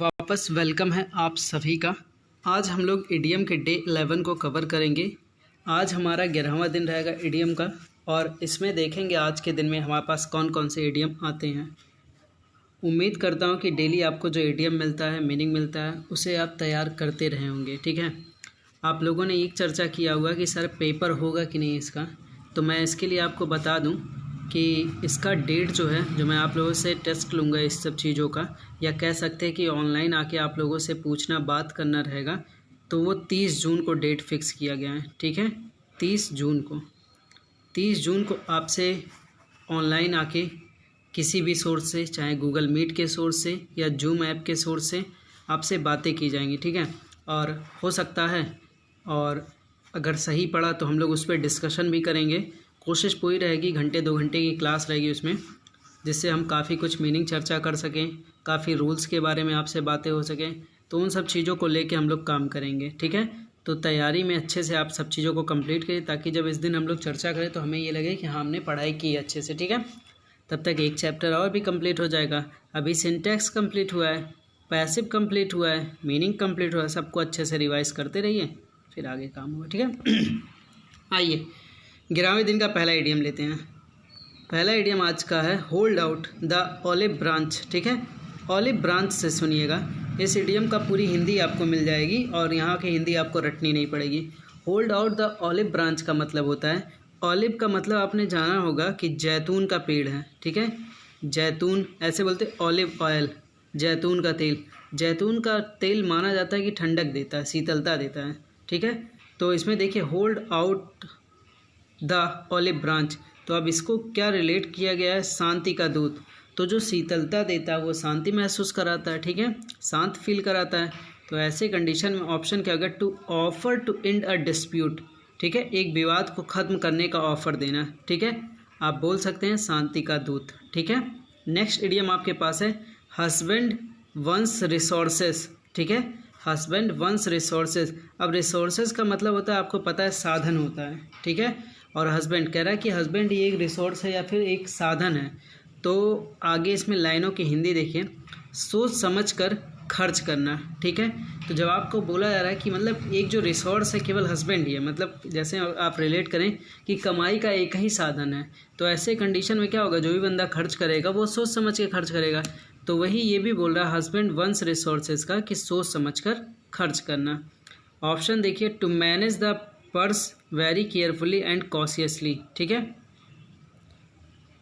वापस वेलकम है आप सभी का। आज हम लोग ईडीएम के डे 11 को कवर करेंगे। आज हमारा 11वां दिन रहेगा ईडीएम का और इसमें देखेंगे आज के दिन में हमारे पास कौन कौन से ईडीएम आते हैं। उम्मीद करता हूँ कि डेली आपको जो ईडीएम मिलता है, मीनिंग मिलता है, उसे आप तैयार करते रहे होंगे। ठीक है, आप लोगों ने एक चर्चा किया हुआ कि सर पेपर होगा कि नहीं इसका, तो मैं इसके लिए आपको बता दूं कि इसका डेट जो है, जो मैं आप लोगों से टेस्ट लूँगा इस सब चीज़ों का, या कह सकते हैं कि ऑनलाइन आके आप लोगों से पूछना बात करना रहेगा, तो वो 30 जून को डेट फिक्स किया गया है। ठीक है, 30 जून को आपसे ऑनलाइन आके किसी भी सोर्स से, चाहे गूगल मीट के सोर्स से या जूम ऐप के सोर्स से, आपसे बातें की जाएंगी। ठीक है, और हो सकता है और अगर सही पड़ा तो हम लोग उस पर डिस्कशन भी करेंगे। कोशिश पूरी रहेगी, घंटे 2 घंटे की क्लास रहेगी उसमें, जिससे हम काफ़ी कुछ मीनिंग चर्चा कर सकें, काफ़ी रूल्स के बारे में आपसे बातें हो सकें। तो उन सब चीज़ों को लेके हम लोग काम करेंगे। ठीक है, तो तैयारी में अच्छे से आप सब चीज़ों को कंप्लीट करें, ताकि जब इस दिन हम लोग चर्चा करें तो हमें ये लगे कि हाँ, हमने पढ़ाई की अच्छे से। ठीक है, तब तक एक चैप्टर और भी कंप्लीट हो जाएगा। अभी सिंटैक्स कंप्लीट हुआ है, पैसिव कंप्लीट हुआ है, मीनिंग कंप्लीट हुआ है। सबको अच्छे से रिवाइज करते रहिए, फिर आगे काम होगा। ठीक है आइए 11वें दिन का पहला इडियम लेते हैं। पहला इडियम आज का है hold out the olive branch. ठीक है, ऑलिव ब्रांच से सुनिएगा। इस इडियम का पूरी हिंदी आपको मिल जाएगी और यहाँ की हिंदी आपको रटनी नहीं पड़ेगी। Hold out the olive branch का मतलब होता है, ऑलिव का मतलब आपने जाना होगा कि जैतून का पेड़ है। ठीक है, जैतून ऐसे बोलते, ऑलिव ऑयल, जैतून का तेल। जैतून का तेल माना जाता है कि ठंडक देता है, शीतलता देता है। ठीक है, तो इसमें देखिए hold out the olive branch, तो अब इसको क्या रिलेट किया गया है, शांति का दूत। तो जो शीतलता देता है वो शांति महसूस कराता है। ठीक है, शांत फील कराता है। तो ऐसे कंडीशन में ऑप्शन क्या होगा, to offer to end a dispute. ठीक है, एक विवाद को ख़त्म करने का ऑफर देना। ठीक है, आप बोल सकते हैं शांति का दूत। ठीक है, नेक्स्ट इडियम आपके पास है हस्बैंड वंस रिसोर्सेस। ठीक है, हस्बैंड वंस रिसोर्सेज। अब रिसोर्सेज का मतलब होता है, आपको पता है, साधन होता है। ठीक है, और हस्बैंड कह रहा है कि हस्बैंड ये एक रिसोर्स है या फिर एक साधन है। तो आगे इसमें लाइनों की हिंदी देखिए, सोच समझ कर खर्च करना। ठीक है, तो जब आपको बोला जा रहा है कि मतलब एक जो रिसोर्स है केवल हस्बैंड ही है, मतलब जैसे आप रिलेट करें कि कमाई का एक ही साधन है, तो ऐसे कंडीशन में क्या होगा, जो भी बंदा खर्च करेगा वो सोच समझ के खर्च करेगा। तो वही ये भी बोल रहा है हस्बैंड वंस रिसोर्सेज का, कि सोच समझ कर खर्च करना। ऑप्शन देखिए, to manage the purse very carefully and cautiously. ठीक है,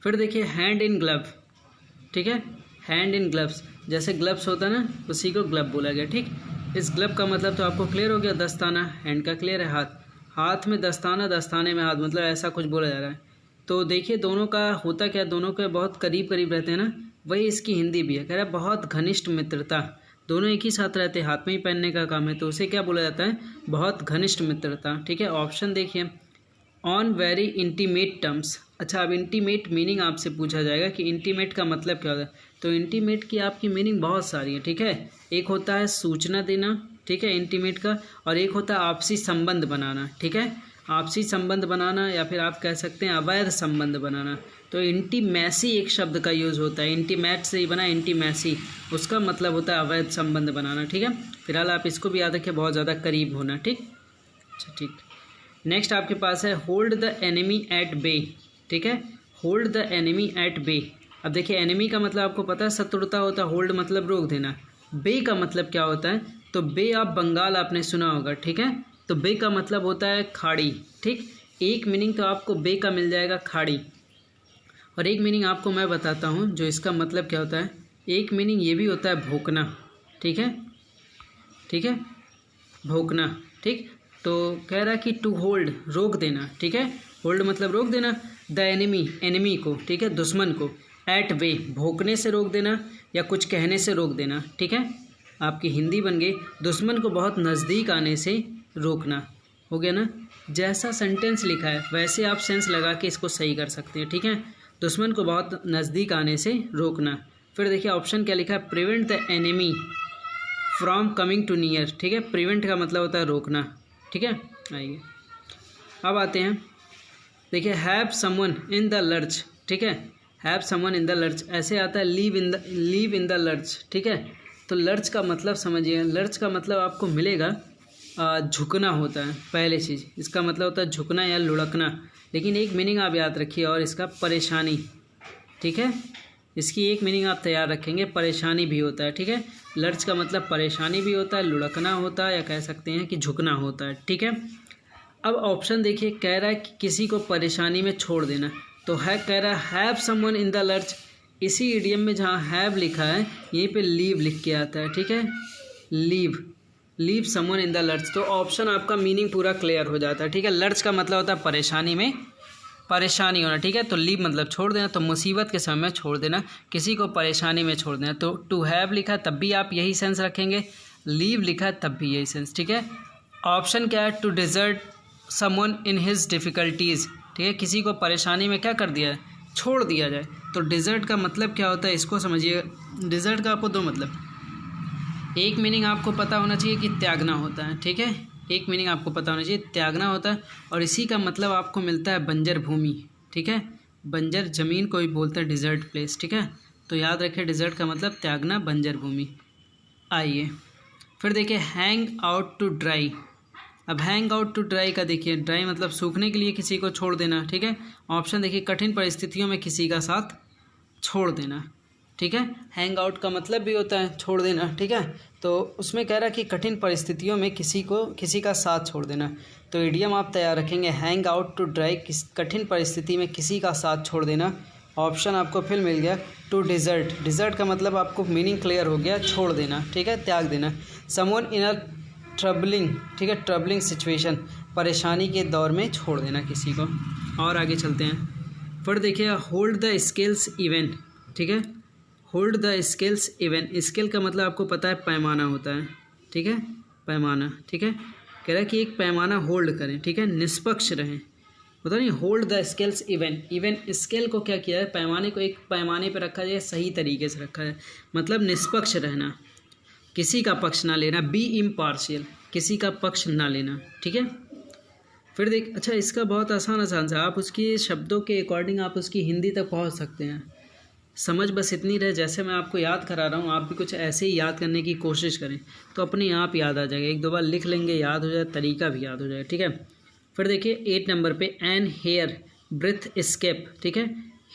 फिर देखिए हैंड इन ग्लव। ठीक है, हैंड इन ग्लव्स, जैसे ग्लव्स होता है ना, उसी को ग्लव बोला गया। ठीक, इस ग्लव का मतलब तो आपको क्लियर हो गया, दस्ताना। हैंड का क्लियर है, हाथ, हाथ में दस्ताना, दस्ताने में हाथ, मतलब ऐसा कुछ बोला जा रहा है। तो देखिए दोनों का होता क्या, दोनों के बहुत करीब करीब रहते हैं ना, वही इसकी हिंदी भी है। कह रहा है बहुत घनिष्ठ मित्रता, दोनों एक ही साथ रहते हैं, हाथ में ही पहनने का काम है, तो उसे क्या बोला जाता है, बहुत घनिष्ठ मित्रता। ठीक है, ऑप्शन देखिए, ऑन वेरी इंटीमेट टर्म्स। अच्छा, अब इंटीमेट मीनिंग आपसे पूछा जाएगा कि इंटीमेट का मतलब क्या होता है। तो इंटीमेट की आपकी मीनिंग बहुत सारी है। ठीक है, एक होता है सूचना देना, ठीक है, इंटीमेट का, और एक होता है आपसी संबंध बनाना। ठीक है, आपसी संबंध बनाना, या फिर आप कह सकते हैं अवैध संबंध बनाना। तो इंटीमेसी एक शब्द का यूज़ होता है, इंटीमेट से ही बना इंटीमेसी, उसका मतलब होता है अवैध संबंध बनाना। ठीक है, फिलहाल आप इसको भी याद रखिए, बहुत ज़्यादा करीब होना। ठीक, अच्छा ठीक। नेक्स्ट आपके पास है hold the enemy at bay. ठीक है, hold the enemy at bay. अब देखिए एनिमी का मतलब आपको पता है शत्रुता होता है, होल्ड मतलब रोक देना। बे का मतलब क्या होता है, तो बे ऑफ बंगाल आपने सुना होगा। ठीक है, तो बे का मतलब होता है खाड़ी। ठीक, एक मीनिंग तो आपको बे का मिल जाएगा, खाड़ी, और एक मीनिंग आपको मैं बताता हूँ जो इसका मतलब क्या होता है। एक मीनिंग ये भी होता है भोंकना। ठीक है, ठीक है, भोंकना। ठीक, तो कह रहा है कि टू होल्ड, रोक देना। ठीक है, होल्ड मतलब रोक देना, द एनिमी, एनिमी को, ठीक है, दुश्मन को, एट वे, भोंकने से रोक देना या कुछ कहने से रोक देना। ठीक है, आपकी हिंदी बन गई, दुश्मन को बहुत नज़दीक आने से रोकना। हो गया ना, जैसा सेंटेंस लिखा है वैसे आप सेंस लगा के इसको सही कर सकते हैं। ठीक है, दुश्मन को बहुत नज़दीक आने से रोकना। फिर देखिए ऑप्शन क्या लिखा है, prevent the enemy from coming too near. ठीक है, प्रिवेंट का मतलब होता है रोकना। ठीक है, आइए अब आते हैं, देखिए have someone in the lurch. ठीक है, have someone in the lurch ऐसे आता है लीव इन द लर्च। ठीक है, तो लर्ज का मतलब समझिए, लर्ज का मतलब आपको मिलेगा झुकना होता है पहले चीज़, इसका मतलब होता है झुकना या लुढ़कना। लेकिन एक मीनिंग आप याद रखिए और इसका परेशानी, ठीक है, इसकी एक मीनिंग आप तैयार रखेंगे, परेशानी भी होता है, ठीक है। लर्ज का मतलब परेशानी भी होता है, लुढ़कना होता है, या कह सकते हैं कि झुकना होता है, ठीक है। अब ऑप्शन देखिए, कह रहा है कि किसी को परेशानी में छोड़ देना, तो है कह रहा है have someone in the large. इसी इडियम में जहाँ हैव लिखा है यहीं पे लीव लिख के आता है, ठीक है, leave someone in the large. तो ऑप्शन आपका मीनिंग पूरा क्लियर हो जाता है, ठीक है। लर्ज का मतलब होता है परेशानी में परेशानी होना, ठीक है। तो लीव मतलब छोड़ देना, तो मुसीबत के समय में छोड़ देना, किसी को परेशानी में छोड़ देना। तो टू हैव लिखा है तब भी आप यही सेंस रखेंगे, लीव लिखा है तब भी यही सेंस, ठीक है। ऑप्शन क्या है, to desert someone in his difficulties, ठीक है, किसी को परेशानी में क्या कर दिया है, छोड़ दिया जाए। तो डिज़र्ट का मतलब क्या होता है, इसको समझिए। डिज़र्ट का आपको दो मतलब, एक मीनिंग आपको पता होना चाहिए कि त्यागना होता है, ठीक है, एक मीनिंग आपको पता होना चाहिए त्यागना होता है, और इसी का मतलब आपको मिलता है बंजर भूमि, ठीक है, बंजर ज़मीन को भी बोलते हैं डिज़र्ट प्लेस, ठीक है। तो याद रखें डिज़र्ट का मतलब त्यागना, बंजर भूमि। आइए फिर देखिए हैंग आउट टू ड्राई। अब हैंग आउट टू ड्राई का देखिए, ड्राई मतलब सूखने के लिए किसी को छोड़ देना, ठीक है। ऑप्शन देखिए, कठिन परिस्थितियों में किसी का साथ छोड़ देना, ठीक है। हैंग आउट का मतलब भी होता है छोड़ देना, ठीक है। तो उसमें कह रहा है कि कठिन परिस्थितियों में किसी का साथ छोड़ देना। तो इडियम आप तैयार रखेंगे, हैंग आउट टू ड्राई, कठिन परिस्थिति में किसी का साथ छोड़ देना। ऑप्शन आपको फिर मिल गया टू डिज़र्ट। डिज़र्ट का मतलब आपको मीनिंग क्लियर हो गया, छोड़ देना, ठीक है, त्याग देना। समवन इन अ ट्रबलिंग, ठीक है, ट्रबलिंग सिचुएशन, परेशानी के दौर में छोड़ देना किसी को। और आगे चलते हैं, फिर देखिए होल्ड द स्केल्स इवन, ठीक है, hold the scales even. Scale का मतलब आपको पता है पैमाना होता है, ठीक है, पैमाना, ठीक है। कह रहा है कि एक पैमाना होल्ड करें, ठीक है, निष्पक्ष रहें, होता नहीं, hold the scales even. Even scale को क्या किया है, पैमाने को एक पैमाने पर रखा जाए, सही तरीके से रखा है, मतलब निष्पक्ष रहना, किसी का पक्ष ना लेना, बी इम्पार्शियल, किसी का पक्ष ना लेना, ठीक है। फिर देख, अच्छा इसका बहुत आसान सा, आप उसकी शब्दों के अकॉर्डिंग आप उसकी हिंदी तक पहुंच सकते हैं। समझ बस इतनी रहे, जैसे मैं आपको याद करा रहा हूँ आप भी कुछ ऐसे ही याद करने की कोशिश करें, तो अपने आप याद आ जाएगा, एक दो बार लिख लेंगे याद हो जाए, तरीका भी याद हो जाए, ठीक है। फिर देखिए 8 नंबर पे, एन हेयर ब्रेथ एस्केप, ठीक है।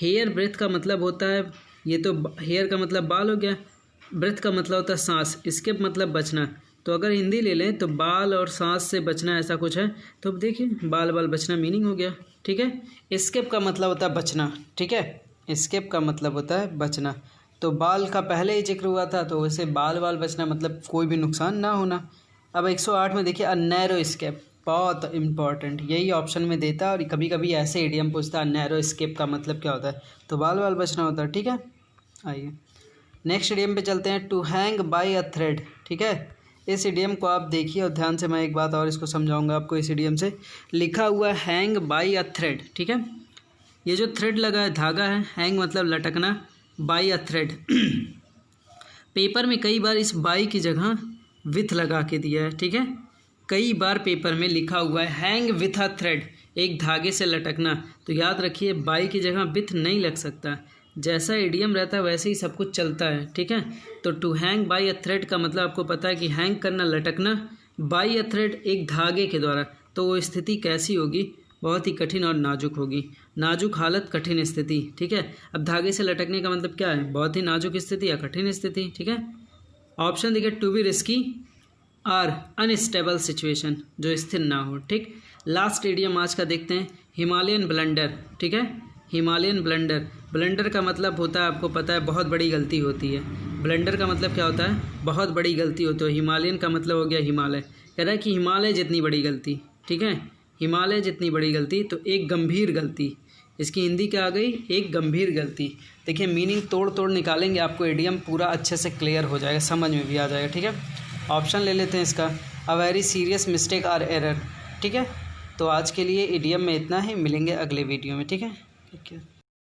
हेयर ब्रेथ का मतलब होता है, ये तो हेयर का मतलब बाल हो गया, ब्रेथ का मतलब होता है सांस, एस्केप मतलब बचना। तो अगर हिंदी ले लें तो बाल और सांस से बचना, ऐसा कुछ है, तो अब देखिए बाल बचना मीनिंग हो गया, ठीक है। एस्केप का मतलब होता है बचना, ठीक है, एस्केप का मतलब होता है बचना। तो बाल का पहले ही जिक्र हुआ था, तो वैसे बाल बचना मतलब कोई भी नुकसान ना होना। अब 108 में देखिए, अ नैरो एस्केप, बहुत इंपॉर्टेंट, यही ऑप्शन में देता है, और कभी कभी ऐसे इडियम पूछता है नैरो एस्केप का मतलब क्या होता है, तो बाल बचना होता है, ठीक है। आइए नेक्स्ट इडियम पे चलते हैं, to hang by a thread, ठीक है। इस इडियम को आप देखिए और ध्यान से, मैं एक बात और इसको समझाऊंगा आपको। इस इडियम से लिखा हुआ है हैंग बाय अ थ्रेड, ठीक है, ये जो थ्रेड लगा है धागा है, हैंग मतलब लटकना, बाय अ थ्रेड। पेपर में कई बार इस बाई की जगह विथ लगा के दिया है, ठीक है, कई बार पेपर में लिखा हुआ है हैंग विथ अ थ्रेड, एक धागे से लटकना। तो याद रखिए बाई की जगह विथ नहीं लग सकता, जैसा इडियम रहता है वैसे ही सब कुछ चलता है, ठीक है। तो to hang by a thread का मतलब आपको पता है कि हैंग करना, लटकना, बाय अ थ्रेड एक धागे के द्वारा। तो वो स्थिति कैसी होगी, बहुत ही कठिन और नाजुक होगी, नाजुक हालत, कठिन स्थिति, ठीक है। अब धागे से लटकने का मतलब क्या है, बहुत ही नाजुक स्थिति या कठिन स्थिति, ठीक है। ऑप्शन देखिए, to be risky or unstable situation, जो स्थिर ना हो, ठीक। लास्ट इडियम आज का देखते हैं, हिमालयन ब्लंडर, ठीक है, हिमालयन ब्लंडर। ब्लंडर का मतलब होता है आपको पता है बहुत बड़ी गलती होती है, ब्लंडर का मतलब क्या होता है, बहुत बड़ी गलती होती है। हिमालयन का मतलब हो गया हिमालय, कह रहा है कि हिमालय जितनी बड़ी गलती, ठीक है, हिमालय जितनी बड़ी गलती, तो एक गंभीर गलती, इसकी हिंदी क्या आ गई, एक गंभीर गलती। देखिए मीनिंग तोड़ निकालेंगे, आपको इडियम पूरा अच्छे से क्लियर हो जाएगा, समझ में भी आ जाएगा, ठीक है। ऑप्शन ले लेते हैं इसका, a very serious mistake or error, ठीक है। तो आज के लिए इडियम में इतना ही, मिलेंगे अगले वीडियो में, ठीक है।